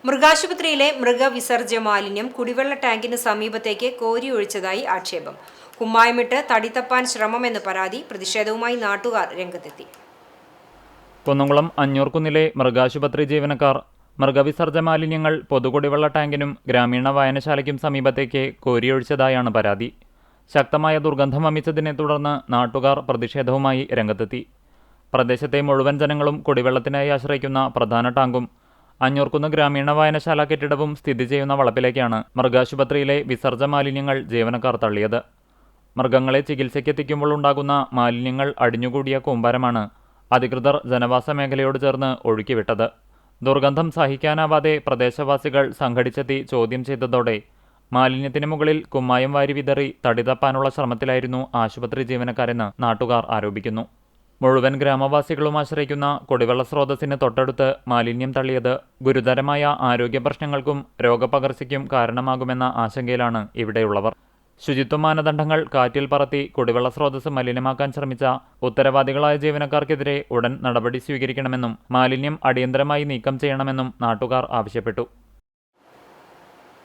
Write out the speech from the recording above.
മൃഗാശുപത്രിയിലെ മൃഗവിസർജ്യ മാലിന്യം കുടിവെള്ള ടാങ്കിന് സമീപത്തേക്ക് കോരിയൊഴിച്ചതായി ആക്ഷേപം. കുമ്മായമിട്ട് തടിതപ്പാൻ ശ്രമമെന്ന് പരാതി. പ്രതിഷേധവുമായി നാട്ടുകാർ രംഗത്തെത്തി. കുന്നംകുളം അഞ്ഞൂർക്കുന്നിലെ മൃഗാശുപത്രി ജീവനക്കാർ മൃഗവിസർജ്യ മാലിന്യങ്ങൾ പൊതുകുടിവെള്ള ടാങ്കിനും ഗ്രാമീണ വായനശാലയ്ക്കും സമീപത്തേക്ക് കോരിയൊഴിച്ചതായാണ് പരാതി. ശക്തമായ ദുർഗന്ധം വമിച്ചതിനെ തുടർന്ന് നാട്ടുകാർ പ്രതിഷേധവുമായി രംഗത്തെത്തി. പ്രദേശത്തെ മുഴുവൻ ജനങ്ങളും കുടിവെള്ളത്തിനായി ആശ്രയിക്കുന്ന പ്രധാന ടാങ്കും അഞ്ഞൂർക്കുന്ന് ഗ്രാമീണ വായനശാല കെട്ടിടവും സ്ഥിതി ചെയ്യുന്ന വളപ്പിലേക്കാണ് മൃഗാശുപത്രിയിലെ വിസർജ്യ മാലിന്യങ്ങൾ ജീവനക്കാർ തള്ളിയത്. മൃഗങ്ങളെ ചികിത്സയ്ക്കെത്തിക്കുമ്പോൾ ഉണ്ടാകുന്ന മാലിന്യങ്ങൾ അടിഞ്ഞുകൂടിയ കൂമ്പാരമാണ് അധികൃതർ ജനവാസ മേഖലയോട് ചേർന്ന് ഒഴുക്കിവിട്ടത്. ദുർഗന്ധം സഹിക്കാനാവാതെ പ്രദേശവാസികൾ സംഘടിച്ചെത്തി ചോദ്യം ചെയ്തതോടെ മാലിന്യത്തിന് മുകളിൽ കുമ്മായം വാരി വിതറി തടിതപ്പാനുള്ള ശ്രമത്തിലായിരുന്നു ആശുപത്രി ജീവനക്കാരെന്ന് നാട്ടുകാർ ആരോപിക്കുന്നു. മുഴുവൻ ഗ്രാമവാസികളും ആശ്രയിക്കുന്ന കുടിവെള്ള സ്രോതസ്സിന് തൊട്ടടുത്ത് മാലിന്യം തള്ളിയത് ഗുരുതരമായ ആരോഗ്യ പ്രശ്നങ്ങൾക്കും രോഗപകർച്ചയ്ക്കും കാരണമാകുമെന്ന ആശങ്കയിലാണ് ഇവിടെയുള്ളവർ. ശുചിത്വ മാനദണ്ഡങ്ങൾ കാറ്റിൽ പറത്തി കുടിവെള്ള സ്രോതസ് മലിനമാക്കാൻ ശ്രമിച്ച ഉത്തരവാദികളായ ജീവനക്കാർക്കെതിരെ ഉടൻ നടപടി സ്വീകരിക്കണമെന്നും മാലിന്യം അടിയന്തരമായി നീക്കം ചെയ്യണമെന്നും നാട്ടുകാർ ആവശ്യപ്പെട്ടു.